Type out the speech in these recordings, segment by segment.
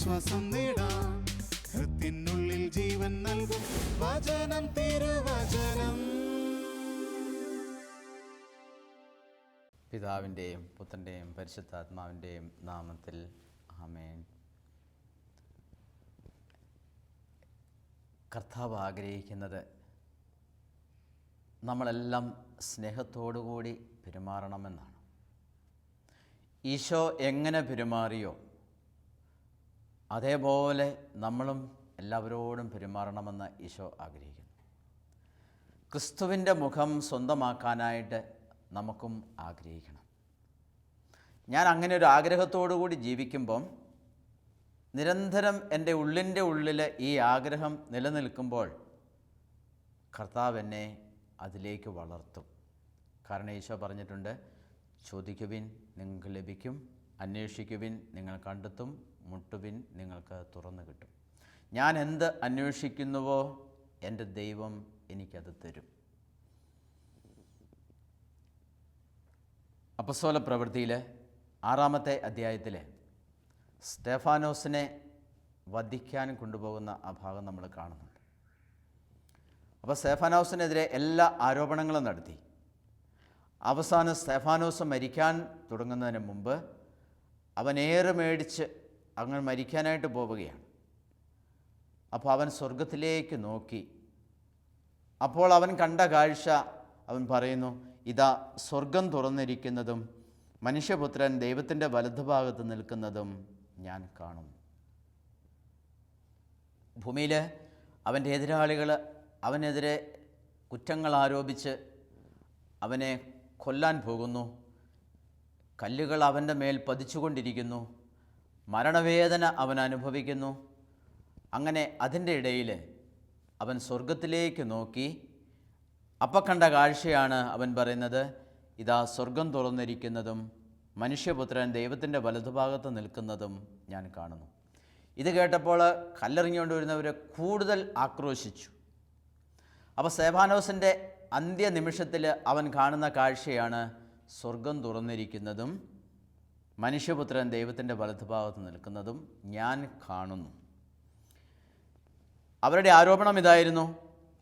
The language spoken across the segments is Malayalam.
ആശ്വാസം നേടാം. ഹൃത്തിനുള്ളിൽ ജീവൻ നൽകും വചനം, തിരുവചനം. പിതാവിൻ്റെയും പുത്രൻ്റെയും പരിശുദ്ധാത്മാവിൻ്റെയും നാമത്തിൽ ആമേൻ. കർത്താവ് ആഗ്രഹിക്കുന്നത് നമ്മളെല്ലാം സ്നേഹത്തോടുകൂടി പെരുമാറണമെന്നാണ്. ഈശോ എങ്ങനെ പെരുമാറിയോ അതേപോലെ നമ്മളും എല്ലാവരോടും പെരുമാറണമെന്ന് ഈശോ ആഗ്രഹിക്കുന്നു. ക്രിസ്തുവിൻ്റെ മുഖം സ്വന്തമാക്കാനായിട്ട് നമുക്കും ആഗ്രഹിക്കണം. ഞാൻ അങ്ങനെ ഒരു ആഗ്രഹത്തോടു കൂടി ജീവിക്കുമ്പം നിരന്തരം എൻ്റെ ഉള്ളിൻ്റെ ഉള്ളിൽ ഈ ആഗ്രഹം നിലനിൽക്കുമ്പോൾ കർത്താവ് എന്നെ അതിലേക്ക് വളർത്തും. കാരണം ഈശോ പറഞ്ഞിട്ടുണ്ട്, ചോദിക്കുവിൻ നിങ്ങൾക്ക് ലഭിക്കും, അന്വേഷിക്കുവിൻ നിങ്ങൾ കണ്ടെത്തും, മുട്ടുവിൻ നിങ്ങൾക്ക് തുറന്നു കിട്ടും. ഞാൻ എന്ത് അന്വേഷിക്കുന്നുവോ എൻ്റെ ദൈവം എനിക്കത് തരും. അപ്പസ്തോല പ്രവൃത്തിയിൽ 6-ാമത്തെ അധ്യായത്തിൽ സ്തെഫാനോസിനെ വധിക്കാൻ കൊണ്ടുപോകുന്ന ആ ഭാഗം നമ്മൾ കാണുന്നുണ്ട്. അപ്പോൾ സ്തെഫാനോസിനെതിരെ എല്ലാ ആരോപണങ്ങളും നടത്തി. അവസാനം സ്തെഫാനോസ് മരിക്കാൻ തുടങ്ങുന്നതിന് മുമ്പ് അവൻ ഏറ് മേടിച്ച് അങ്ങനെ മരിക്കാനായിട്ട് പോവുകയാണ്. അപ്പോൾ അവൻ സ്വർഗത്തിലേക്ക് നോക്കി. അപ്പോൾ അവൻ കണ്ട കാഴ്ച അവൻ പറയുന്നു, ഇതാ സ്വർഗം തുറന്നിരിക്കുന്നതും മനുഷ്യപുത്രൻ ദൈവത്തിൻ്റെ വലതുഭാഗത്ത് നിൽക്കുന്നതും ഞാൻ കാണും. ഭൂമിയിൽ അവൻ്റെ എതിരാളികൾ അവനെതിരെ കുറ്റങ്ങൾ ആരോപിച്ച് അവനെ കൊല്ലാൻ പോകുന്നു. കല്ലുകൾ അവൻ്റെ മേൽ പതിച്ചുകൊണ്ടിരിക്കുന്നു. മരണവേദന അവൻ അനുഭവിക്കുന്നു. അങ്ങനെ അതിൻ്റെ ഇടയിൽ അവൻ സ്വർഗത്തിലേക്ക് നോക്കി. അപ്പം കണ്ട കാഴ്ചയാണ് അവൻ പറയുന്നത്, ഇതാ സ്വർഗം തുറന്നിരിക്കുന്നതും മനുഷ്യപുത്രൻ ദൈവത്തിൻ്റെ വലതുഭാഗത്ത് നിൽക്കുന്നതും ഞാൻ കാണുന്നു. ഇത് കേട്ടപ്പോൾ കല്ലെറിഞ്ഞുകൊണ്ട് വരുന്നവരെ കൂടുതൽ ആക്രോശിച്ചു. അപ്പോൾ സ്തെഫാനോസിൻ്റെ അന്ത്യനിമിഷത്തിൽ അവൻ കാണുന്ന കാഴ്ചയാണ് സ്വർഗം തുറന്നിരിക്കുന്നതും മനുഷ്യപുത്രൻ ദൈവത്തിൻ്റെ വലതുഭാഗത്ത് നിൽക്കുന്നതും ഞാൻ കാണുന്നു. അവരുടെ ആരോപണം ഇതായിരുന്നു.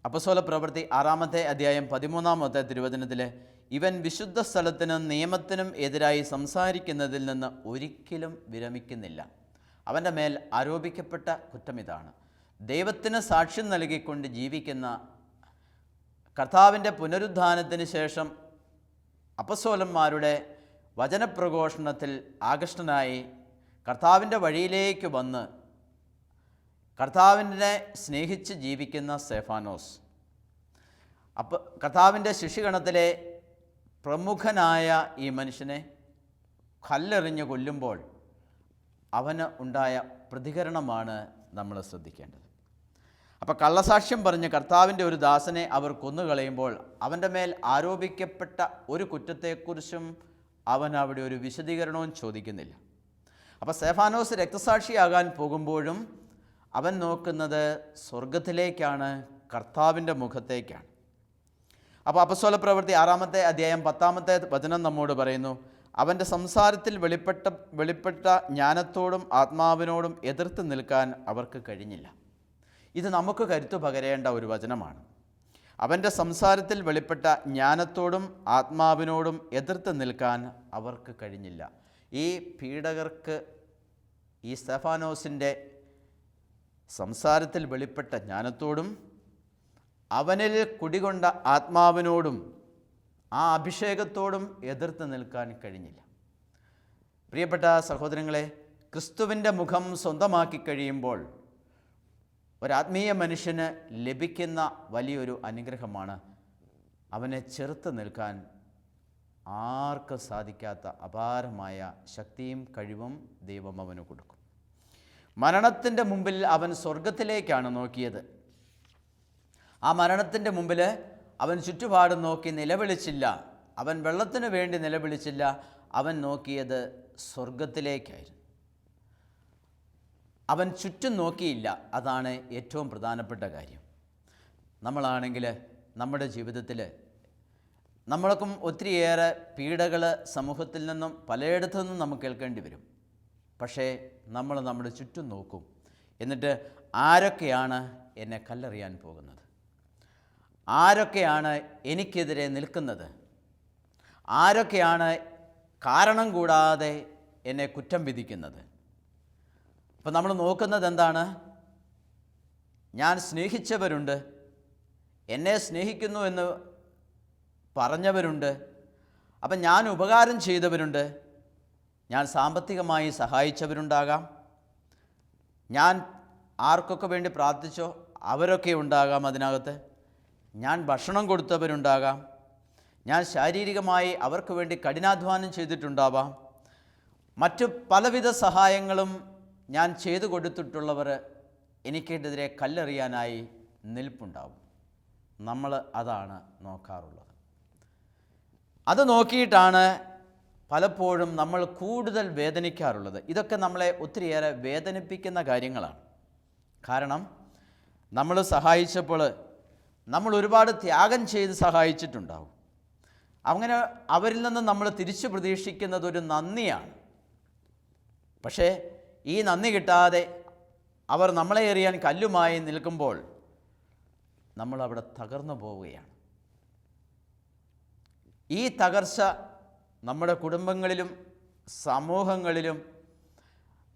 അപ്പസ്തോല പ്രവൃത്തി 6-ാമത്തെ അധ്യായം 13-ാമത്തെ തിരുവചനത്തിൽ, ഇവൻ വിശുദ്ധ സ്ഥലത്തിനും നിയമത്തിനും എതിരായി സംസാരിക്കുന്നതിൽ നിന്ന് ഒരിക്കലും വിരമിക്കുന്നില്ല. അവൻ്റെ മേൽ ആരോപിക്കപ്പെട്ട കുറ്റം ഇതാണ്. ദൈവത്തിന് സാക്ഷ്യം നൽകിക്കൊണ്ട് ജീവിക്കുന്ന കർത്താവിൻ്റെ പുനരുദ്ധാനത്തിന് ശേഷം അപ്പസ്തോലന്മാരുടെ വചനപ്രഘോഷണത്തിൽ ആകൃഷ്ടനായി കർത്താവിൻ്റെ വഴിയിലേക്ക് വന്ന് കർത്താവിനെ സ്നേഹിച്ച് ജീവിക്കുന്ന സ്തെഫാനോസ്, അപ്പോൾ കർത്താവിൻ്റെ ശിഷ്യഗണത്തിലെ പ്രമുഖനായ ഈ മനുഷ്യനെ കല്ലെറിഞ്ഞ് കൊല്ലുമ്പോൾ അവന് ഉണ്ടായ പ്രതികരണമാണ് നമ്മൾ ശ്രദ്ധിക്കേണ്ടത്. അപ്പോൾ കള്ളസാക്ഷ്യം പറഞ്ഞ് കർത്താവിൻ്റെ ഒരു ദാസനെ അവർ കൊന്നുകളയുമ്പോൾ അവൻ്റെ മേൽ ആരോപിക്കപ്പെട്ട ഒരു കുറ്റത്തെക്കുറിച്ചും അവൻ അവിടെ ഒരു വിശദീകരണവും ചോദിക്കുന്നില്ല. അപ്പോൾ സ്തെഫാനോസ് രക്തസാക്ഷിയാകാൻ പോകുമ്പോഴും അവൻ നോക്കുന്നത് സ്വർഗത്തിലേക്കാണ്, കർത്താവിൻ്റെ മുഖത്തേക്കാണ്. അപ്പോൾ അപ്പസ്തോല പ്രവൃത്തി 6-ാമത്തെ അധ്യായം 10-ാമത്തെ വചനം നമ്മോട് പറയുന്നു, അവൻ്റെ സംസാരത്തിൽ വെളിപ്പെട്ട ജ്ഞാനത്തോടും ആത്മാവിനോടും എതിർത്ത് നിൽക്കാൻ അവർക്ക് കഴിഞ്ഞില്ല. ഇത് നമുക്ക് കരുത്തു പകരേണ്ട ഒരു വചനമാണ്. അവൻ്റെ സംസാരത്തിൽ വെളിപ്പെട്ട ജ്ഞാനത്തോടും ആത്മാവിനോടും എതിർത്ത് നിൽക്കാൻ അവർക്ക് കഴിഞ്ഞില്ല. ഈ പീഡകർക്ക് ഈ സ്തെഫാനോസിൻ്റെ സംസാരത്തിൽ വെളിപ്പെട്ട ജ്ഞാനത്തോടും അവനിൽ കുടികൊണ്ട ആത്മാവിനോടും ആ അഭിഷേകത്തോടും എതിർത്ത് നിൽക്കാൻ കഴിഞ്ഞില്ല. പ്രിയപ്പെട്ട സഹോദരങ്ങളെ, ക്രിസ്തുവിൻ്റെ മുഖം സ്വന്തമാക്കി കഴിയുമ്പോൾ ഒരാത്മീയ മനുഷ്യന് ലഭിക്കുന്ന വലിയൊരു അനുഗ്രഹമാണ് അവനെ ചെറുത്ത് നിൽക്കാൻ ആർക്കും സാധിക്കാത്ത അപാരമായ ശക്തിയും കഴിവും ദൈവം അവന് കൊടുക്കും. മരണത്തിൻ്റെ മുമ്പിൽ അവൻ സ്വർഗത്തിലേക്കാണ് നോക്കിയത്. ആ മരണത്തിൻ്റെ മുമ്പിൽ അവൻ ചുറ്റുപാടും നോക്കി നിലവിളിച്ചില്ല. അവൻ വെള്ളത്തിനു വേണ്ടി നിലവിളിച്ചില്ല. അവൻ നോക്കിയത് സ്വർഗത്തിലേക്കായിരുന്നു. അവൻ ചുറ്റും നോക്കിയില്ല. അതാണ് ഏറ്റവും പ്രധാനപ്പെട്ട കാര്യം. നമ്മളാണെങ്കിൽ നമ്മുടെ ജീവിതത്തിൽ നമ്മൾക്കും ഒത്തിരിയേറെ പീഡകൾ സമൂഹത്തിൽ നിന്നും പലയിടത്തു നിന്നും നമുക്ക് കേൾക്കേണ്ടി വരും. പക്ഷേ നമ്മൾ നമ്മുടെ ചുറ്റും നോക്കും. എന്നിട്ട് ആരൊക്കെയാണ് എന്നെ കല്ലെറിയാൻ പോകുന്നത്? ആരൊക്കെയാണ് എനിക്കെതിരെ നിൽക്കുന്നത്? ആരൊക്കെയാണ് കാരണം കൂടാതെ എന്നെ കുറ്റം വിധിക്കുന്നത്? അപ്പം നമ്മൾ നോക്കുന്നത് എന്താണ്? ഞാൻ സ്നേഹിച്ചവരുണ്ട്, എന്നെ സ്നേഹിക്കുന്നു എന്ന് പറഞ്ഞവരുണ്ട്, അപ്പം ഞാൻ ഉപകാരം ചെയ്തവരുണ്ട്, ഞാൻ സാമ്പത്തികമായി സഹായിച്ചവരുണ്ടാകാം, ഞാൻ ആർക്കൊക്കെ വേണ്ടി പ്രാർത്ഥിച്ചോ അവരൊക്കെ ഉണ്ടാകാം അതിനകത്ത്, ഞാൻ ഭക്ഷണം കൊടുത്തവരുണ്ടാകാം, ഞാൻ ശാരീരികമായി അവർക്ക് വേണ്ടി കഠിനാധ്വാനം ചെയ്തിട്ടുണ്ടാവാം, മറ്റു പലവിധ സഹായങ്ങളും ഞാൻ ചെയ്തു കൊടുത്തിട്ടുള്ളവർ എനിക്കെതിരെ കല്ലെറിയാനായി നിൽപ്പുണ്ടാവും. നമ്മൾ അതാണ് നോക്കാറുള്ളത്. അത് നോക്കിയിട്ടാണ് പലപ്പോഴും നമ്മൾ കൂടുതൽ വേദനിക്കാറുള്ളത്. ഇതൊക്കെ നമ്മളെ ഒത്തിരിയേറെ വേദനിപ്പിക്കുന്ന കാര്യങ്ങളാണ്. കാരണം നമ്മൾ സഹായിച്ചപ്പോൾ നമ്മൾ ഒരുപാട് ത്യാഗം ചെയ്ത് സഹായിച്ചിട്ടുണ്ടാവും. അങ്ങനെ അവരിൽ നിന്ന് നമ്മൾ തിരിച്ചു പ്രതീക്ഷിക്കുന്നത് ഒരു നന്ദിയാണ്. പക്ഷേ ഈ നന്ദി കിട്ടാതെ അവർ നമ്മളെ എറിയാൻ കല്ലുമായി നിൽക്കുമ്പോൾ നമ്മളവിടെ തകർന്നു പോവുകയാണ്. ഈ തകർച്ച നമ്മുടെ കുടുംബങ്ങളിലും സമൂഹങ്ങളിലും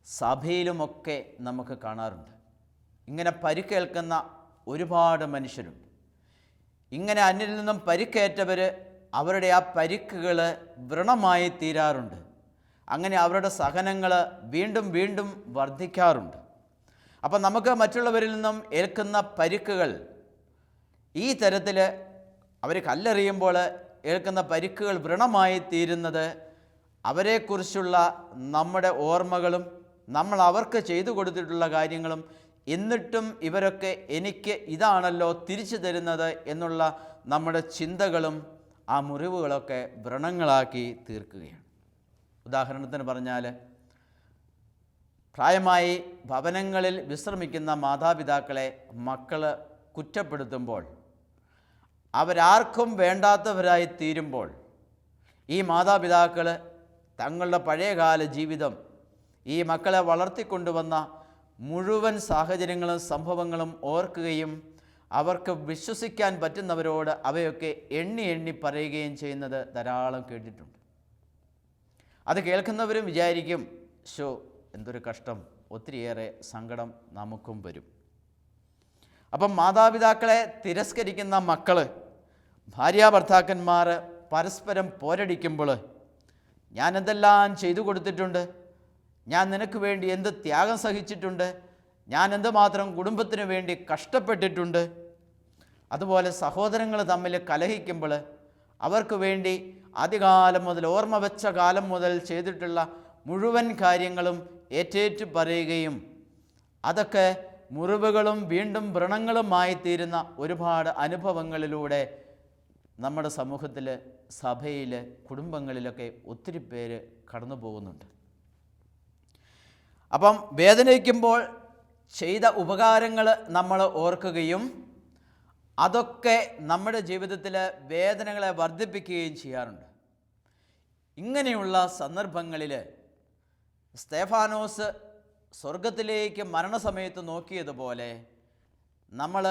സഭയിലുമൊക്കെ നമുക്ക് കാണാറുണ്ട്. ഇങ്ങനെ പരിക്കേൽക്കുന്ന ഒരുപാട് മനുഷ്യരുണ്ട്. ഇങ്ങനെ അന്യരിൽ നിന്നും പരിക്കേറ്റവർ അവരുടെ ആ പരിക്കുകൾ വ്രണമായി തീരാറുണ്ട്. അങ്ങനെ അവരുടെ സഹനങ്ങൾ വീണ്ടും വീണ്ടും വർദ്ധിക്കാറുണ്ട്. അപ്പം നമുക്ക് മറ്റുള്ളവരിൽ നിന്നും ഏൽക്കുന്ന പരിക്കുകൾ ഈ തരത്തിൽ അവർ കല്ലെറിയുമ്പോൾ ഏൽക്കുന്ന പരിക്കുകൾ വ്രണമായി തീരുന്നത് അവരെക്കുറിച്ചുള്ള നമ്മുടെ ഓർമ്മകളും നമ്മൾ അവർക്ക് ചെയ്തു കൊടുത്തിട്ടുള്ള കാര്യങ്ങളും എന്നിട്ടും ഇവരൊക്കെ എനിക്ക് ഇതാണല്ലോ തിരിച്ചു തരുന്നത് എന്നുള്ള നമ്മുടെ ചിന്തകളും ആ മുറിവുകളൊക്കെ വ്രണങ്ങളാക്കി തീർക്കുകയാണ്. ഉദാഹരണത്തിന് പറഞ്ഞാൽ, പ്രായമായി ഭവനങ്ങളിൽ വിശ്രമിക്കുന്ന മാതാപിതാക്കളെ മക്കൾ കുറ്റപ്പെടുത്തുമ്പോൾ, അവരാർക്കും വേണ്ടാത്തവരായി തീരുമ്പോൾ, ഈ മാതാപിതാക്കൾ തങ്ങളുടെ പഴയകാല ജീവിതം, ഈ മക്കളെ വളർത്തിക്കൊണ്ടുവന്ന മുഴുവൻ സാഹചര്യങ്ങളും സംഭവങ്ങളും ഓർക്കുകയും അവർക്ക് വിശ്വസിക്കാൻ പറ്റുന്നവരോട് അവയൊക്കെ എണ്ണി എണ്ണി പറയുകയും ചെയ്യുന്നത് ധാരാളം കേട്ടിട്ടുണ്ട്. അത് കേൾക്കുന്നവരും വിചാരിക്കും, ശോ എന്തൊരു കഷ്ടം, ഒത്തിരിയേറെ സങ്കടം നമുക്കും വരും. അപ്പം മാതാപിതാക്കളെ തിരസ്കരിക്കുന്ന മക്കൾ, ഭാര്യാഭർത്താക്കന്മാർ പരസ്പരം പോരടിക്കുമ്പോൾ, ഞാൻ എന്തെല്ലാം ചെയ്തു കൊടുത്തിട്ടുണ്ട്, ഞാൻ നിനക്ക് വേണ്ടി എന്ത് ത്യാഗം സഹിച്ചിട്ടുണ്ട്, ഞാൻ എന്തുമാത്രം കുടുംബത്തിന് വേണ്ടി കഷ്ടപ്പെട്ടിട്ടുണ്ട്. അതുപോലെ സഹോദരങ്ങൾ തമ്മിൽ കലഹിക്കുമ്പോൾ അവർക്ക് വേണ്ടി ആദ്യകാലം മുതൽ, ഓർമ്മ വെച്ച കാലം മുതൽ ചെയ്തിട്ടുള്ള മുഴുവൻ കാര്യങ്ങളും ഏറ്റേറ്റു പറയുകയും അതൊക്കെ മുറിവുകളും വീണ്ടും വ്രണങ്ങളുമായി തീരുന്ന ഒരുപാട് അനുഭവങ്ങളിലൂടെ നമ്മുടെ സമൂഹത്തിൽ, സഭയിൽ, കുടുംബങ്ങളിലൊക്കെ ഒത്തിരി പേര് കടന്നു പോകുന്നുണ്ട്. അപ്പം വേദനിക്കുമ്പോൾ ചെയ്ത ഉപകാരങ്ങൾ നമ്മൾ ഓർക്കുകയും അതൊക്കെ നമ്മുടെ ജീവിതത്തിൽ വേദനകളെ വർദ്ധിപ്പിക്കുകയും ചെയ്യാറുണ്ട്. ഇങ്ങനെയുള്ള സന്ദർഭങ്ങളിൽ സ്തെഫാനോസ് സ്വർഗത്തിലേക്ക് മരണസമയത്ത് നോക്കിയതുപോലെ നമ്മൾ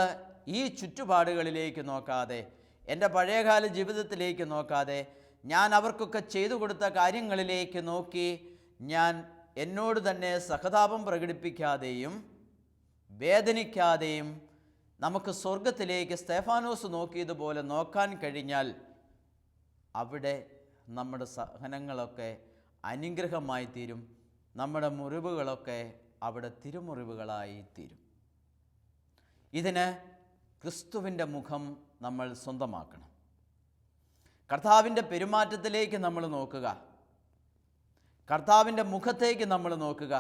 ഈ ചുറ്റുപാടുകളിലേക്ക് നോക്കാതെ, എൻ്റെ പഴയകാല ജീവിതത്തിലേക്ക് നോക്കാതെ, ഞാൻ അവർക്കൊക്കെ ചെയ്തു കൊടുത്ത കാര്യങ്ങളിലേക്ക് നോക്കി ഞാൻ എന്നോട് തന്നെ സഹതാപം പ്രകടിപ്പിക്കാതെയും വേദനിക്കാതെയും നമുക്ക് സ്വർഗത്തിലേക്ക് സ്തെഫാനോസ് നോക്കിയതുപോലെ നോക്കാൻ കഴിഞ്ഞാൽ അവിടെ നമ്മുടെ സഹനങ്ങളൊക്കെ അനുഗ്രഹമായി തീരും, നമ്മുടെ മുറിവുകളൊക്കെ അവിടെ തിരുമുറിവുകളായി തീരും. ഇതിന് ക്രിസ്തുവിൻ്റെ മുഖം നമ്മൾ സ്വന്തമാക്കണം. കർത്താവിൻ്റെ പെരുമാറ്റത്തിലേക്ക് നമ്മൾ നോക്കുക, കർത്താവിൻ്റെ മുഖത്തേക്ക് നമ്മൾ നോക്കുക.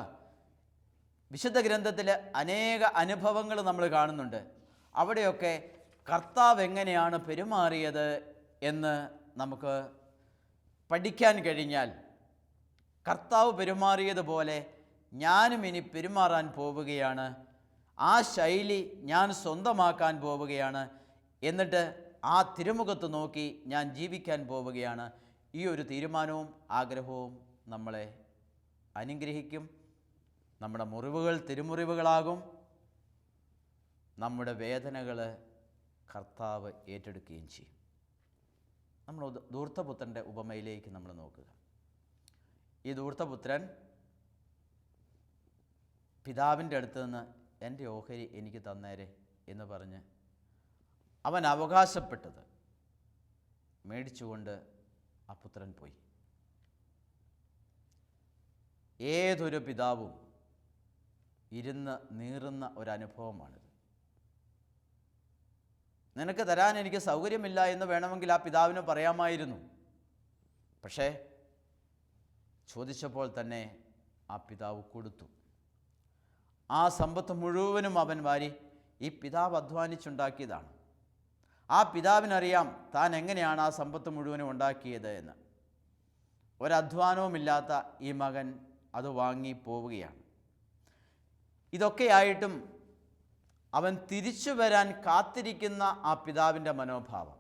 വിശുദ്ധ ഗ്രന്ഥത്തിൽ അനേക അനുഭവങ്ങൾ നമ്മൾ കാണുന്നുണ്ട്. അവിടെയൊക്കെ കർത്താവ് എങ്ങനെയാണ് പെരുമാറിയത് എന്ന് നമുക്ക് പഠിക്കാൻ കഴിഞ്ഞാൽ, കർത്താവ് പെരുമാറിയതുപോലെ ഞാനും ഇനി പെരുമാറാൻ പോവുകയാണ്, ആ ശൈലി ഞാൻ സ്വന്തമാക്കാൻ പോവുകയാണ്, എന്നിട്ട് ആ തിരുമുഖത്ത് നോക്കി ഞാൻ ജീവിക്കാൻ പോവുകയാണ്. ഈ ഒരു തീരുമാനവും ആഗ്രഹവും നമ്മളെ അനുഗ്രഹിക്കും. നമ്മുടെ മുറിവുകൾ തിരുമുറിവുകളാകും. നമ്മുടെ വേദനകൾ കർത്താവ് ഏറ്റെടുക്കുകയും ചെയ്യും. നമ്മൾ ധൂർത്തപുത്രൻ്റെ ഉപമയിലേക്ക് നമ്മൾ നോക്കുക. ഈ ധൂർത്തപുത്രൻ പിതാവിൻ്റെ അടുത്ത് നിന്ന് എൻ്റെ ഓഹരി എനിക്ക് തന്നേരെ എന്ന് പറഞ്ഞ് അവൻ അവകാശപ്പെട്ടത് മേടിച്ചുകൊണ്ട് ആ പുത്രൻ പോയി. ഏതൊരു പിതാവും ഇരുന്ന് നീറുന്ന ഒരനുഭവമാണിത്. നിനക്ക് തരാൻ എനിക്ക് സൗകര്യമില്ല എന്ന് വേണമെങ്കിൽ ആ പിതാവിന് പറയാമായിരുന്നു. പക്ഷേ ചോദിച്ചപ്പോൾ തന്നെ ആ പിതാവ് കൊടുത്തു. ആ സമ്പത്ത് മുഴുവനും അവൻ വാരി ഈ പിതാവ് അധ്വാനിച്ചുണ്ടാക്കിയതാണ്. ആ പിതാവിനറിയാം താൻ എങ്ങനെയാണ് ആ സമ്പത്ത് മുഴുവനും ഉണ്ടാക്കിയത് എന്ന്. ഒരധ്വാനവുമില്ലാത്ത ഈ മകൻ അത് വാങ്ങി പോവുകയാണ്. ഇതൊക്കെയായിട്ടും അവൻ തിരിച്ചു വരാൻ കാത്തിരിക്കുന്ന ആ പിതാവിൻ്റെ മനോഭാവം.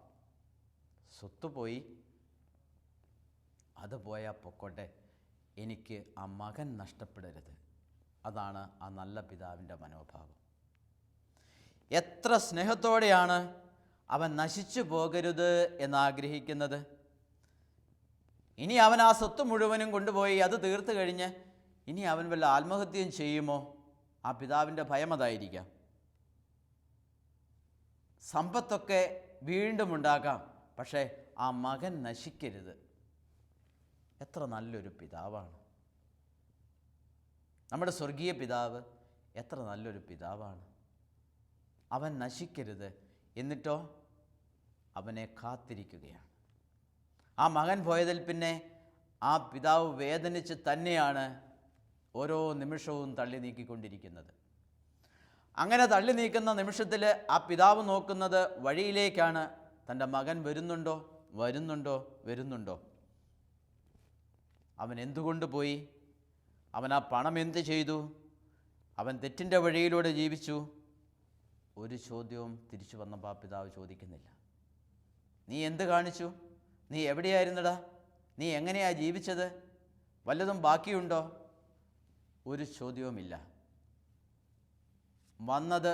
സ്വത്ത് പോയി, അത് പോയാൽ പൊക്കോട്ടെ, എനിക്ക് ആ മകൻ നഷ്ടപ്പെടരുത്. അതാണ് ആ നല്ല പിതാവിൻ്റെ മനോഭാവം. എത്ര സ്നേഹത്തോടെയാണ് അവൻ നശിച്ചു പോകരുത് എന്നാഗ്രഹിക്കുന്നത്. ഇനി അവൻ ആ സ്വത്ത് മുഴുവനും കൊണ്ടുപോയി അത് തീർത്ത് കഴിഞ്ഞ് ഇനി അവൻ വല്ല ആത്മഹത്യയും ചെയ്യുമോ? ആ പിതാവിൻ്റെ ഭയം അതായിരിക്കാം. സമ്പത്തൊക്കെ വീണ്ടും ഉണ്ടാക്കാം, പക്ഷേ ആ മകൻ നശിക്കരുത്. എത്ര നല്ലൊരു പിതാവാണ് നമ്മുടെ സ്വർഗീയ പിതാവ്! എത്ര നല്ലൊരു പിതാവാണ്. അവൻ നശിക്കരുത്, എന്നിട്ടോ അവനെ കാത്തിരിക്കുകയാണ്. ആ മകൻ പോയതിൽ പിന്നെ ആ പിതാവ് വേദനിച്ച് തന്നെയാണ് ഓരോ നിമിഷവും തള്ളി നീക്കിക്കൊണ്ടിരിക്കുന്നത്. അങ്ങനെ തള്ളി നീക്കുന്ന നിമിഷത്തിൽ ആ പിതാവ് നോക്കുന്നത് വഴിയിലേക്കാണ്. തൻ്റെ മകൻ വരുന്നുണ്ടോ. അവൻ എന്തുകൊണ്ട് പോയി? അവൻ ആ പണം എന്ത് ചെയ്തു? അവൻ തെറ്റിൻ്റെ വഴിയിലൂടെ ജീവിച്ചു? ഒരു ചോദ്യവും തിരിച്ചു വന്നപ്പോൾ ആ പിതാവ് ചോദിക്കുന്നില്ല. നീ എന്ത് കാണിച്ചു? നീ എവിടെയായിരുന്നടാ? നീ എങ്ങനെയാ ജീവിച്ചത്? വല്ലതും ബാക്കിയുണ്ടോ? ഒരു ചോദ്യവുമില്ല. വന്നത്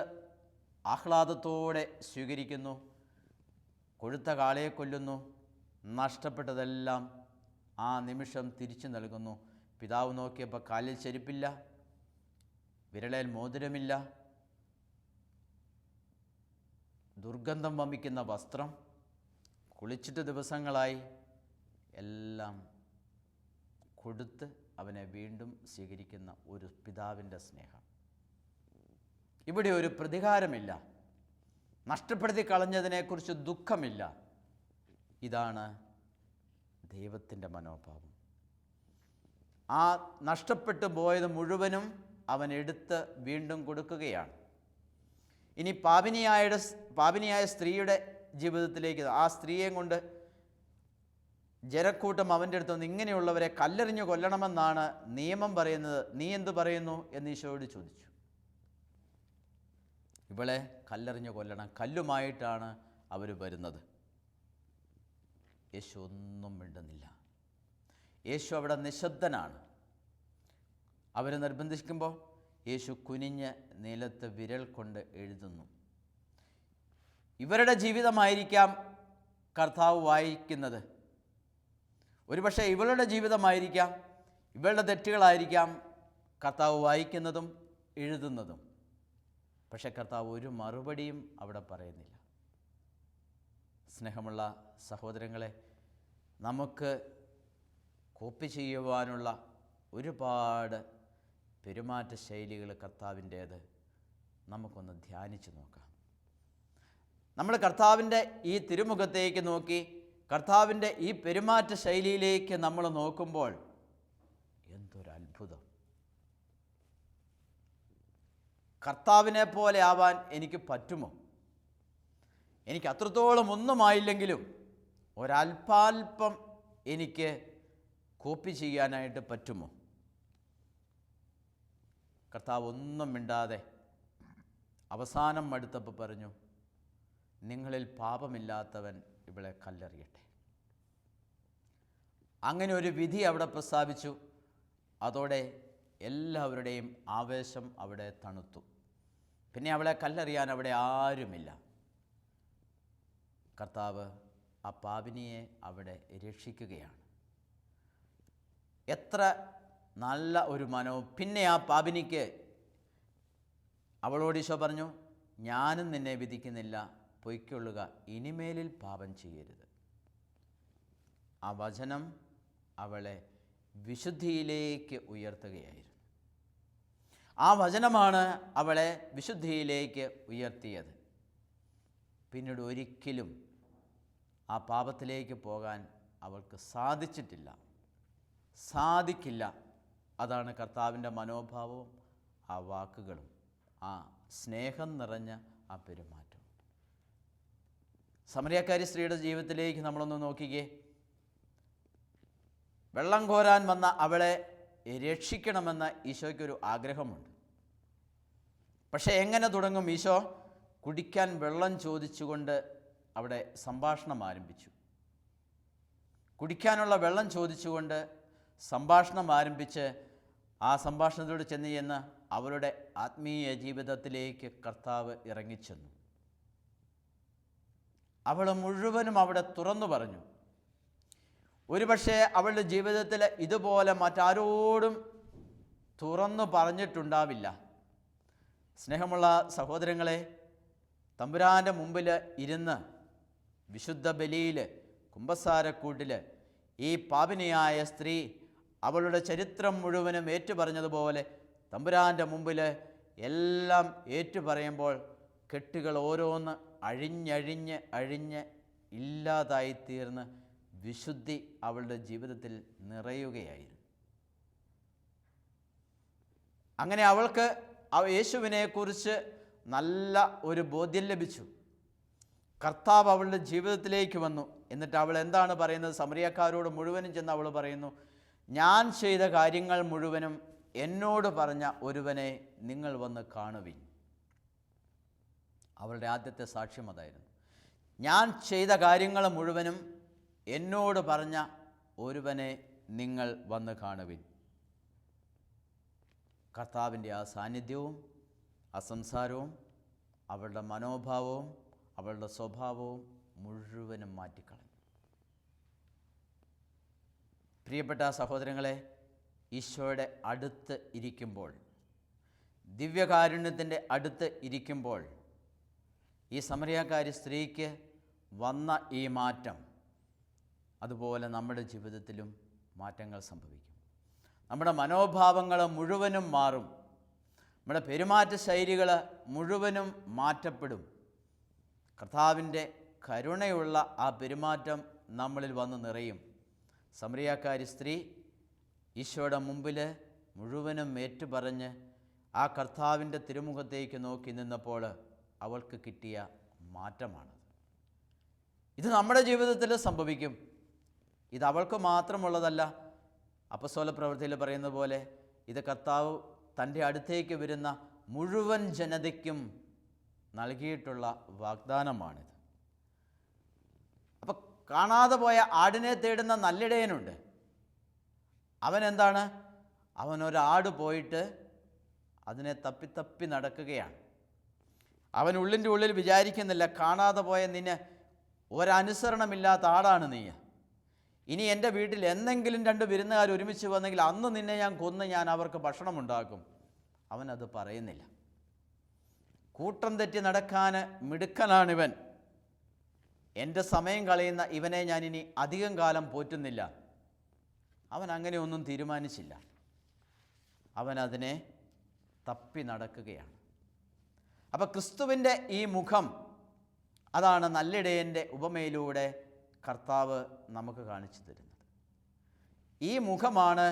ആഹ്ലാദത്തോടെ സ്വീകരിക്കുന്നു. കൊഴുത്ത കാളയെ കൊല്ലുന്നു. നഷ്ടപ്പെട്ടതെല്ലാം ആ നിമിഷം തിരിച്ചു നൽകുന്നു. പിതാവ് നോക്കിയപ്പോൾ കാലിൽ ചെരുപ്പില്ല, വിരളയിൽ മോതിരമില്ല, ദുർഗന്ധം വമിക്കുന്ന വസ്ത്രം, കുളിച്ചിട്ട് ദിവസങ്ങളായി. എല്ലാം കൊടുത്ത് അവനെ വീണ്ടും സ്വീകരിക്കുന്ന ഒരു പിതാവിൻ്റെ സ്നേഹം. ഇവിടെ ഒരു പ്രതികാരമില്ല, നഷ്ടപ്പെടുത്തി കളഞ്ഞതിനെക്കുറിച്ച് ദുഃഖമില്ല. ഇതാണ് ദൈവത്തിൻ്റെ മനോഭാവം. ആ നഷ്ടപ്പെട്ടു പോയത് മുഴുവനും അവൻ എടുത്ത് വീണ്ടും കൊടുക്കുകയാണ്. ഇനി പാപിനിയായ സ്ത്രീയുടെ ജീവിതത്തിലേക്ക്, ആ സ്ത്രീയെ കൊണ്ട് ജനക്കൂട്ടം അവൻ്റെ അടുത്ത് വന്ന് ഇങ്ങനെയുള്ളവരെ കല്ലെറിഞ്ഞു കൊല്ലണമെന്നാണ് നിയമം പറയുന്നത്, നീ എന്ത് പറയുന്നു എന്ന് ഈശോയോട് ചോദിച്ചു. ഇവളെ കല്ലെറിഞ്ഞു കൊല്ലണം, കല്ലുമായിട്ടാണ് അവർ വരുന്നത്. യേശു ഒന്നും മിണ്ടുന്നില്ല. യേശു അവിടെ നിശബ്ദനാണ്. അവർ നിർബന്ധിക്കുമ്പോൾ യേശു കുനിഞ്ഞ് നിലത്ത് വിരൽ കൊണ്ട് എഴുതുന്നു. ഇവരുടെ ജീവിതമായിരിക്കാം കർത്താവ് വായിക്കുന്നത്. ഒരുപക്ഷെ ഇവളുടെ ജീവിതമായിരിക്കാം, ഇവളുടെ തെറ്റുകളായിരിക്കാം കർത്താവ് വായിക്കുന്നതും എഴുതുന്നതും. പക്ഷെ കർത്താവ് ഒരു മറുപടിയും അവിടെ പറയുന്നില്ല. സ്നേഹമുള്ള സഹോദരങ്ങളെ, നമുക്ക് കോപ്പി ചെയ്യുവാനുള്ള ഒരുപാട് പെരുമാറ്റ ശൈലികൾ കർത്താവിൻ്റേത്. നമുക്കൊന്ന് ധ്യാനിച്ച് നോക്കാം. നമ്മൾ കർത്താവിൻ്റെ ഈ തിരുമുഖത്തേക്ക് നോക്കി കർത്താവിൻ്റെ ഈ പെരുമാറ്റ ശൈലിയിലേക്ക് നമ്മൾ നോക്കുമ്പോൾ എന്തൊരത്ഭുതം! കർത്താവിനെ പോലെ ആവാൻ എനിക്ക് പറ്റുമോ? എനിക്ക് അത്രത്തോളം ഒന്നുമായില്ലെങ്കിലും ഒരല്പാൽപ്പം എനിക്ക് കോപ്പി ചെയ്യാനായിട്ട് പറ്റുമോ? കർത്താവ് ഒന്നും മിണ്ടാതെ അവസാനം മടുത്തപ്പോൾ പറഞ്ഞു, നിങ്ങളിൽ പാപമില്ലാത്തവൻ ഇവളെ കല്ലെറിയട്ടെ. അങ്ങനെ ഒരു വിധി അവിടെ പ്രസ്താവിച്ചു. അതോടെ എല്ലാവരുടെയും ആവേശം അവിടെ തണുത്തു. പിന്നെ അവളെ കല്ലെറിയാൻ അവിടെ ആരുമില്ല. കർത്താവ് ആ പാപിനിയെ അവിടെ രക്ഷിക്കുകയാണ്. എത്ര നല്ല ഒരു മനവും. പിന്നെ ആ പാപിനിക്ക് അവളോട് ഈശോ പറഞ്ഞു, ഞാനും നിന്നെ വിധിക്കുന്നില്ല, പൊയ്ക്കൊള്ളുക, ഇനിമേലിൽ പാപം ചെയ്യരുത്. ആ വചനം അവളെ വിശുദ്ധിയിലേക്ക് ഉയർത്തുകയായിരുന്നു. ആ വചനമാണ് അവളെ വിശുദ്ധിയിലേക്ക് ഉയർത്തിയത്. പിന്നീട് ഒരിക്കലും ആ പാപത്തിലേക്ക് പോകാൻ അവൾക്ക് സാധിക്കില്ല. അതാണ് കർത്താവിൻ്റെ മനോഭാവവും ആ വാക്കുകളും ആ സ്നേഹം നിറഞ്ഞ ആ പെരുമാറ്റം. സമറിയക്കാരി സ്ത്രീയുടെ ജീവിതത്തിലേക്ക് നമ്മളൊന്ന് നോക്കിക്കേ. വെള്ളം കോരാൻ വന്ന അവളെ രക്ഷിക്കണമെന്ന് ഈശോയ്ക്കൊരു ആഗ്രഹമുണ്ട്. പക്ഷേ എങ്ങനെ തുടങ്ങും? ഈശോ കുടിക്കാൻ വെള്ളം ചോദിച്ചുകൊണ്ട് അവിടെ സംഭാഷണം ആരംഭിച്ചു. കുടിക്കാനുള്ള വെള്ളം ചോദിച്ചുകൊണ്ട് സംഭാഷണം ആരംഭിച്ച് ആ സംഭാഷണത്തോട് ചെന്ന് അവരുടെ ആത്മീയ ജീവിതത്തിലേക്ക് കർത്താവ് ഇറങ്ങിച്ചെന്നു. അവൾ മുഴുവനും അവിടെ തുറന്നു പറഞ്ഞു. ഒരുപക്ഷെ അവളുടെ ജീവിതത്തിൽ ഇതുപോലെ മറ്റാരോടും തുറന്നു പറഞ്ഞിട്ടുണ്ടാവില്ല. സ്നേഹമുള്ള സഹോദരങ്ങളെ, തമ്പുരാൻ്റെ മുമ്പിൽ ഇരുന്ന് വിശുദ്ധ ബലിയിൽ കുമ്പസാരക്കൂട്ടിൽ ഈ പാപിനിയായ സ്ത്രീ അവളുടെ ചരിത്രം മുഴുവനും ഏറ്റുപറഞ്ഞതുപോലെ തമ്പുരാൻ്റെ മുമ്പിൽ എല്ലാം ഏറ്റുപറയുമ്പോൾ കെട്ടുകൾ ഓരോന്ന് അഴിഞ്ഞ് ഇല്ലാതായിത്തീർന്ന് വിശുദ്ധി അവളുടെ ജീവിതത്തിൽ നിറയുകയായിരുന്നു. അങ്ങനെ അവൾക്ക് യേശുവിനെക്കുറിച്ച് നല്ല ഒരു ബോധ്യം ലഭിച്ചു. കർത്താവ് അവളുടെ ജീവിതത്തിലേക്ക് വന്നു. എന്നിട്ട് അവൾ എന്താണ് പറയുന്നത്? സമറിയക്കാരോട് മുഴുവനും ചെന്ന് അവൾ പറയുന്നു, ഞാൻ ചെയ്ത കാര്യങ്ങൾ മുഴുവനും എന്നോട് പറഞ്ഞ ഒരുവനെ നിങ്ങൾ വന്ന് കാണുവിൻ. അവളുടെ ആദ്യത്തെ സാക്ഷ്യം അതായിരുന്നു. ഞാൻ ചെയ്ത കാര്യങ്ങൾ മുഴുവനും എന്നോട് പറഞ്ഞ ഒരുവനെ നിങ്ങൾ വന്ന് കാണുവിൻ. കർത്താവിൻ്റെ ആ സാന്നിധ്യവും ആ സംസാരവും അവളുടെ മനോഭാവവും അവളുടെ സ്വഭാവവും മുഴുവനും മാറ്റിക്കളഞ്ഞു. പ്രിയപ്പെട്ട സഹോദരങ്ങളെ, ഈശോയുടെ അടുത്ത് ഇരിക്കുമ്പോൾ, ദിവ്യകാരുണ്യത്തിൻ്റെ അടുത്ത് ഇരിക്കുമ്പോൾ ഈ സമറിയക്കാരി സ്ത്രീക്ക് വന്ന ഈ മാറ്റം അതുപോലെ നമ്മുടെ ജീവിതത്തിലും മാറ്റങ്ങൾ സംഭവിക്കും. നമ്മുടെ മനോഭാവങ്ങൾ മുഴുവനും മാറും. നമ്മുടെ പെരുമാറ്റ ശൈലികൾ മുഴുവനും മാറ്റപ്പെടും. കർത്താവിൻ്റെ കരുണയുള്ള ആ പെരുമാറ്റം നമ്മളിൽ വന്ന് നിറയും. സമറിയക്കാരി സ്ത്രീ ഈശോയുടെ മുമ്പിൽ മുഴുവനും ഏറ്റുപറഞ്ഞ് ആ കർത്താവിൻ്റെ തിരുമുഖത്തേക്ക് നോക്കി നിന്നപ്പോൾ അവൾക്ക് കിട്ടിയ മാറ്റമാണത്. ഇത് നമ്മുടെ ജീവിതത്തിൽ സംഭവിക്കും. ഇത് അവൾക്ക് മാത്രമുള്ളതല്ല. അപ്പസ്തോല പ്രവൃത്തിയിൽ പറയുന്നത് പോലെ ഇത് കർത്താവ് തൻ്റെ അടുത്തേക്ക് വരുന്ന മുഴുവൻ ജനതയ്ക്കും നൽകിയിട്ടുള്ള വാഗ്ദാനമാണിത്. അപ്പം കാണാതെ പോയ ആടിനെ തേടുന്ന നല്ലിടയനുണ്ട്. അവനെന്താണ്? അവനൊരാട് പോയിട്ട് അതിനെ തപ്പി നടക്കുകയാണ്. അവൻ ഉള്ളിൻ്റെ ഉള്ളിൽ വിചാരിക്കുന്നില്ല, കാണാതെ പോയ നിന്നെ ഒരനുസരണമില്ലാത്ത ആടാണ് നീ. ഇനി എൻ്റെ വീട്ടിൽ എന്തെങ്കിലും 2 വിരുന്നുകാർ ഒരുമിച്ച് വന്നെങ്കിൽ അന്ന് നിന്നെ ഞാൻ കൊന്ന് ഞാൻ അവർക്ക് ഭക്ഷണമുണ്ടാക്കും. അവനത് പറയുന്നില്ല. കൂട്ടം തെറ്റി നടക്കാൻ മിടുക്കനാണിവൻ. എൻ്റെ സമയം കളയുന്ന ഇവനെ ഞാനിനി അധികം കാലം പോറ്റുന്നില്ല. അവൻ അങ്ങനെയൊന്നും തീരുമാനിച്ചില്ല. അവനതിനെ തപ്പി നടക്കുകയാണ്. അപ്പം ക്രിസ്തുവിൻ്റെ ഈ മുഖം, അതാണ് നല്ലിടയൻ്റെ ഉപമയിലൂടെ കർത്താവ് നമുക്ക് കാണിച്ചു തരുന്നത്. ഈ മുഖമാണ്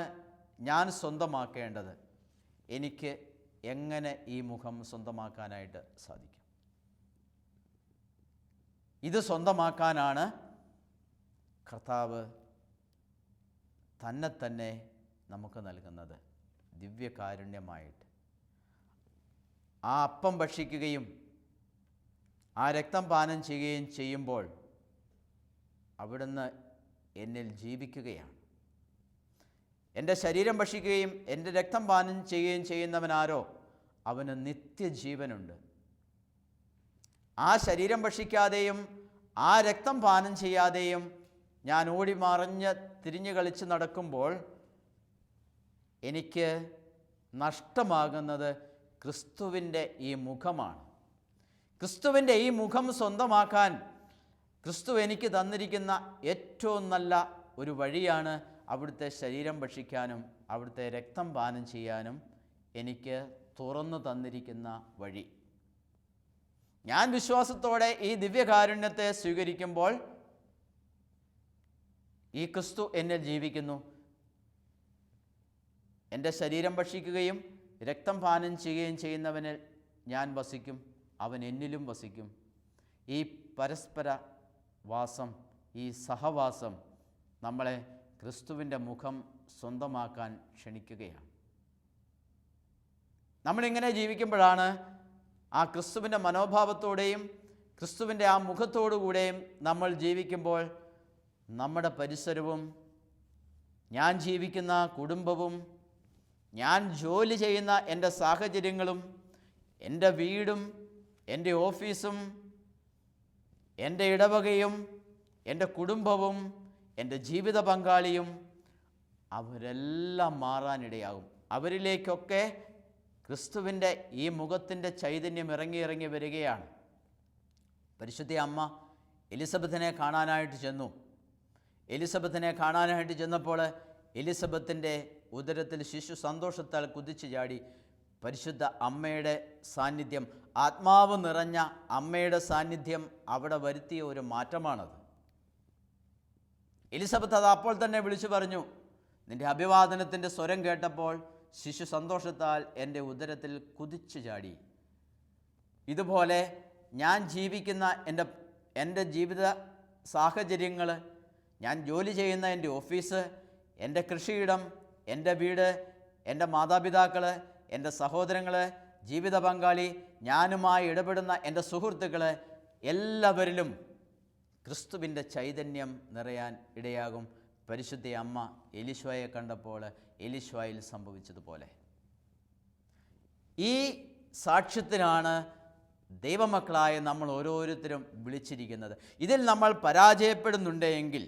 ഞാൻ സ്വന്തമാക്കേണ്ടത്. എനിക്ക് എങ്ങനെ ഈ മുഖം സ്വന്തമാക്കാനായിട്ട് സാധിക്കും? ഇത് സ്വന്തമാക്കാനാണ് കർത്താവ് തന്നെ നമുക്ക് നൽകുന്നത് ദിവ്യകാരുണ്യമായിട്ട്. ആ അപ്പം ഭക്ഷിക്കുകയും ആ രക്തം പാനം ചെയ്യുകയും ചെയ്യുമ്പോൾ അവിടുന്ന് എന്നിൽ ജീവിക്കുകയാണ്. എൻ്റെ ശരീരം ഭക്ഷിക്കുകയും എൻ്റെ രക്തം പാനം ചെയ്യുകയും ചെയ്യുന്നവനാരോ അവന് നിത്യജീവനുണ്ട്. ആ ശരീരം ഭക്ഷിക്കാതെയും ആ രക്തം പാനം ചെയ്യാതെയും ഞാൻ ഓടി മറിഞ്ഞ് തിരിഞ്ഞു കളിച്ച് നടക്കുമ്പോൾ എനിക്ക് നഷ്ടമാകുന്നത് ക്രിസ്തുവിൻ്റെ ഈ മുഖമാണ്. ക്രിസ്തുവിൻ്റെ ഈ മുഖം സ്വന്തമാക്കാൻ ക്രിസ്തു എനിക്ക് തന്നിരിക്കുന്ന ഏറ്റവും നല്ല ഒരു വഴിയാണ് അവിടുത്തെ ശരീരം ഭക്ഷിക്കാനും അവിടുത്തെ രക്തം പാനം ചെയ്യാനും എനിക്ക് തുറന്നു തന്നിരിക്കുന്ന വഴി. ഞാൻ വിശ്വാസത്തോടെ ഈ ദിവ്യകാരുണ്യത്തെ സ്വീകരിക്കുമ്പോൾ ഈ ക്രിസ്തു എന്നിൽ ജീവിക്കുന്നു. എൻ്റെ ശരീരം ഭക്ഷിക്കുകയും രക്തം പാനം ചെയ്യുകയും ചെയ്യുന്നവനിൽ ഞാൻ വസിക്കും, അവൻ എന്നിലും വസിക്കും. ഈ പരസ്പര വാസം, ഈ സഹവാസം നമ്മളെ ക്രിസ്തുവിൻ്റെ മുഖം സ്വന്തമാക്കാൻ ക്ഷണിക്കുകയാണ്. നമ്മളിങ്ങനെ ജീവിക്കുമ്പോഴാണ് ആ ക്രിസ്തുവിൻ്റെ മനോഭാവത്തോടെയും ക്രിസ്തുവിൻ്റെ ആ മുഖത്തോടുകൂടെയും നമ്മൾ ജീവിക്കുമ്പോൾ നമ്മുടെ പരിസരവും ഞാൻ ജീവിക്കുന്ന കുടുംബവും ഞാൻ ജോലി ചെയ്യുന്ന എൻ്റെ സാഹചര്യങ്ങളും എൻ്റെ വീടും എൻ്റെ ഓഫീസും എൻ്റെ ഇടവകയും എൻ്റെ കുടുംബവും എൻ്റെ ജീവിത പങ്കാളിയും അവരെല്ലാം മാറാനിടയാകും. അവരിലേക്കൊക്കെ ക്രിസ്തുവിൻ്റെ ഈ മുഖത്തിൻ്റെ ചൈതന്യം ഇറങ്ങി വരികയാണ്. പരിശുദ്ധ അമ്മ എലിസബത്തിനെ കാണാനായിട്ട് ചെന്നു. എലിസബത്തിനെ കാണാനായിട്ട് ചെന്നപ്പോൾ എലിസബത്തിൻ്റെ ഉദരത്തിൽ ശിശു സന്തോഷത്താൽ കുതിച്ചു ചാടി. പരിശുദ്ധ അമ്മയുടെ സാന്നിധ്യം, ആത്മാവ് നിറഞ്ഞ അമ്മയുടെ സാന്നിധ്യം അവിടെ വരുത്തിയ ഒരു മാറ്റമാണത്. എലിസബത്ത് അത് അപ്പോൾ തന്നെ വിളിച്ചു പറഞ്ഞു, നിൻ്റെ അഭിവാദനത്തിൻ്റെ സ്വരം കേട്ടപ്പോൾ ശിശു സന്തോഷത്താൽ എൻ്റെ ഉദരത്തിൽ കുതിച്ചു ചാടി. ഇതുപോലെ ഞാൻ ജീവിക്കുന്ന എൻ്റെ ജീവിത സാഹചര്യങ്ങൾ, ഞാൻ ജോലി ചെയ്യുന്ന എൻ്റെ ഓഫീസ്, എൻ്റെ കൃഷിയിടം, എൻ്റെ വീട്, എൻ്റെ മാതാപിതാക്കൾ, എൻ്റെ സഹോദരങ്ങൾ, ജീവിത പങ്കാളി, ഞാനുമായി ഇടപെടുന്ന എൻ്റെ സുഹൃത്തുക്കൾ, എല്ലാവരിലും ക്രിസ്തുവിൻ്റെ ചൈതന്യം നിറയാൻ ഇടയാകും. പരിശുദ്ധ അമ്മ എലീശോയെ കണ്ടപ്പോൾ എലീശോയിൽ സംഭവിച്ചതുപോലെ. ഈ സാക്ഷ്യത്തിനാണ് ദൈവമക്കളായ നമ്മൾ ഓരോരുത്തരും വിളിച്ചിരിക്കുന്നത്. ഇതിൽ നമ്മൾ പരാജയപ്പെടുന്നുണ്ടെങ്കിൽ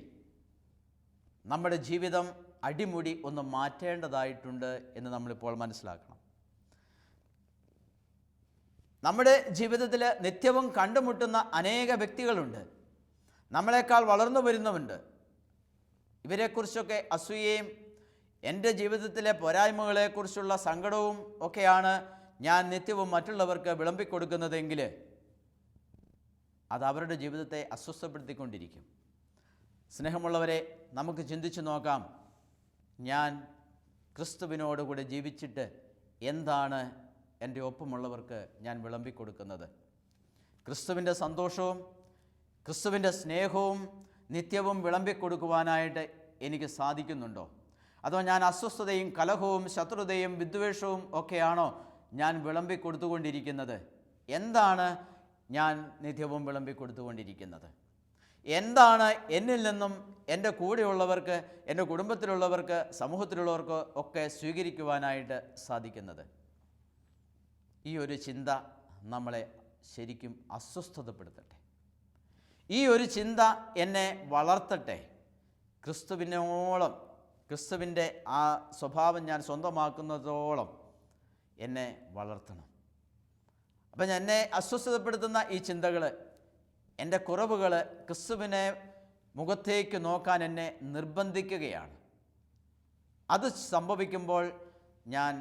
നമ്മുടെ ജീവിതം അടിമുടി ഒന്ന് മാറ്റേണ്ടതായിട്ടുണ്ട് എന്ന് നമ്മളിപ്പോൾ മനസ്സിലാക്കണം. നമ്മുടെ ജീവിതത്തിൽ നിത്യവും കണ്ടുമുട്ടുന്ന അനേക വ്യക്തികളുണ്ട്, നമ്മളെക്കാൾ വളർന്നു വരുന്നവരുണ്ട്. ഇവരെക്കുറിച്ചൊക്കെ അസൂയയും എൻ്റെ ജീവിതത്തിലെ പോരായ്മകളെക്കുറിച്ചുള്ള സങ്കടവും ഒക്കെയാണ് ഞാൻ നിത്യവും മറ്റുള്ളവർക്ക് വിളമ്പിക്കൊടുക്കുന്നതെങ്കിൽ അത് അവരുടെ ജീവിതത്തെ അസ്വസ്ഥപ്പെടുത്തിക്കൊണ്ടിരിക്കും. സ്നേഹമുള്ളവരെ, നമുക്ക് ചിന്തിച്ചു നോക്കാം, ഞാൻ ക്രിസ്തുവിനോടുകൂടെ ജീവിച്ചിട്ട് എന്താണ് എൻ്റെ ഒപ്പമുള്ളവർക്ക് ഞാൻ വിളമ്പിക്കൊടുക്കുന്നത്? ക്രിസ്തുവിൻ്റെ സന്തോഷവും ക്രിസ്തുവിൻ്റെ സ്നേഹവും നിത്യവും വിളമ്പിക്കൊടുക്കുവാനായിട്ട് എനിക്ക് സാധിക്കുന്നുണ്ടോ? അതോ ഞാൻ അസ്വസ്ഥതയും കലഹവും ശത്രുതയും വിദ്വേഷവും ഒക്കെയാണോ ഞാൻ വിളമ്പിക്കൊടുത്തുകൊണ്ടിരിക്കുന്നത്? എന്താണ് ഞാൻ നിത്യവും വിളമ്പിക്കൊടുത്തുകൊണ്ടിരിക്കുന്നത്? എന്താണ് എന്നിൽ നിന്നും എൻ്റെ കൂടെയുള്ളവർക്ക്, എൻ്റെ കുടുംബത്തിലുള്ളവർക്ക്, സമൂഹത്തിലുള്ളവർക്ക് ഒക്കെ സ്വീകരിക്കുവാനായിട്ട് സാധിക്കുന്നത്? ഈ ഒരു ചിന്ത നമ്മളെ ശരിക്കും അസ്വസ്ഥതപ്പെടുത്തട്ടെ. ഈ ഒരു ചിന്ത എന്നെ വളർത്തട്ടെ. ക്രിസ്തുവിനോളം, ക്രിസ്തുവിൻ്റെ ആ സ്വഭാവം ഞാൻ സ്വന്തമാക്കുന്നതോളം എന്നെ വളർത്തണം. അപ്പം എന്നെ അസ്വസ്ഥതപ്പെടുത്തുന്ന ഈ ചിന്തകൾ, എൻ്റെ കുറവുകൾ ക്രിസ്തുവിനെ മുഖത്തേക്ക് നോക്കാൻ എന്നെ നിർബന്ധിക്കുകയാണ്. അത് സംഭവിക്കുമ്പോൾ ഞാൻ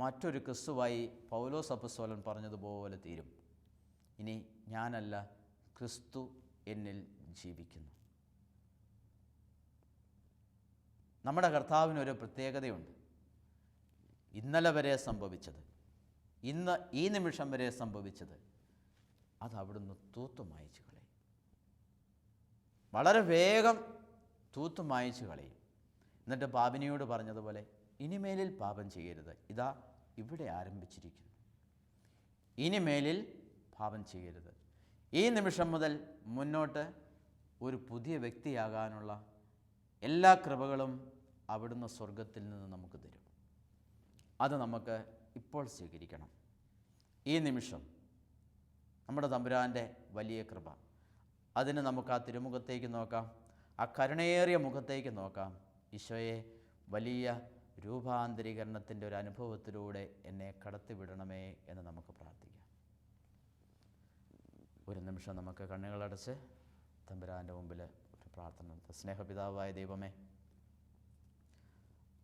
മറ്റൊരു ക്രിസ്തുവായി പൗലോസ് അപ്പോസ്തലൻ പറഞ്ഞതുപോലെ തീരും. ഇനി ഞാനല്ല, ക്രിസ്തു എന്നിൽ ജീവിക്കുന്നു. നമ്മുടെ കർത്താവിനൊരു പ്രത്യേകതയുണ്ട്. ഇന്നലെ വരെ സംഭവിച്ചത്, ഇന്ന് ഈ നിമിഷം വരെ സംഭവിച്ചത്, അത് അവിടുന്ന് തൂത്തുമായിച്ചു കളയും. വളരെ വേഗം തൂത്തുമായിച്ചു കളയും. എന്നിട്ട് പാപിനിയോട് പറഞ്ഞതുപോലെ, ഇനിമേലിൽ പാപം ചെയ്യരുത്, ഇതാ ഇവിടെ ആരംഭിച്ചിരിക്കുന്നു. ഇനിമേലിൽ പാപം ചെയ്യരുത്. ഈ നിമിഷം മുതൽ മുന്നോട്ട് ഒരു പുതിയ വ്യക്തിയാകാനുള്ള എല്ലാ കൃപകളും അവിടുന്ന് സ്വർഗത്തിൽ നിന്ന് നമുക്ക് തരും. അത് നമുക്ക് ഇപ്പോൾ സ്വീകരിക്കണം. ഈ നിമിഷം നമ്മുടെ തമ്പുരാൻ്റെ വലിയ കൃപ, അതിന് നമുക്ക് ആ തിരുമുഖത്തേക്ക് നോക്കാം, ആ കരുണയേറിയ മുഖത്തേക്ക് നോക്കാം. ഈശോയെ, വലിയ രൂപാന്തരീകരണത്തിൻ്റെ ഒരു അനുഭവത്തിലൂടെ എന്നെ കടത്തിവിടണമേ എന്ന് നമുക്ക് പ്രാർത്ഥിക്കാം. ഒരു നിമിഷം നമുക്ക് കണ്ണുകളടച്ച് തമ്പുരാൻ്റെ മുമ്പിൽ ഒരു പ്രാർത്ഥന നടത്താം. സ്നേഹപിതാവായ ദൈവമേ,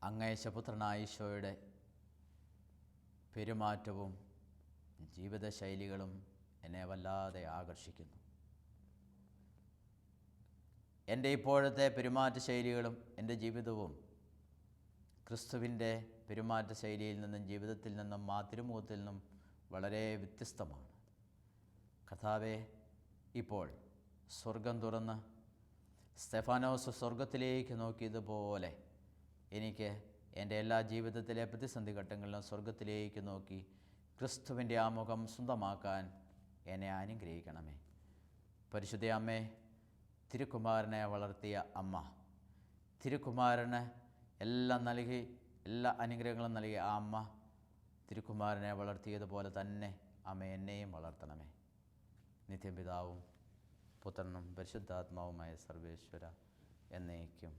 അങ്ങേശപുത്രനായ ഈശോയുടെ പെരുമാറ്റവും ജീവിതശൈലികളും എന്നെ വല്ലാതെ ആകർഷിക്കുന്നു. എൻ്റെ ഇപ്പോഴത്തെ പെരുമാറ്റ ശൈലികളും എൻ്റെ ജീവിതവും ക്രിസ്തുവിൻ്റെ പെരുമാറ്റ ശൈലിയിൽ നിന്നും ജീവിതത്തിൽ നിന്നും ആ തിരുമുഖത്തിൽ നിന്നും വളരെ വ്യത്യസ്തമാണ്. കർത്താവേ, ഇപ്പോൾ സ്വർഗം തുറന്ന് സ്തെഫാനോസ് സ്വർഗത്തിലേക്ക് നോക്കിയതുപോലെ എനിക്ക് എൻ്റെ എല്ലാ ജീവിതത്തിലെ പ്രതിസന്ധി ഘട്ടങ്ങളിലും സ്വർഗത്തിലേക്ക് നോക്കി ക്രിസ്തുവിൻ്റെ ആ മുഖം സ്വന്തമാക്കാൻ എന്നെ അനുഗ്രഹിക്കണമേ. പരിശുദ്ധ അമ്മേ, തിരുക്കുമാരനെ വളർത്തിയ അമ്മ, തിരുക്കുമാരന് എല്ലാം നൽകി, എല്ലാ അനുഗ്രഹങ്ങളും നൽകിയ ആ അമ്മ തിരുക്കുമാരനെ വളർത്തിയതുപോലെ തന്നെ അമ്മ എന്നെയും വളർത്തണമേ. നിത്യപിതാവും പുത്രനും പരിശുദ്ധാത്മാവുമായ സർവേശ്വര എന്നേക്കും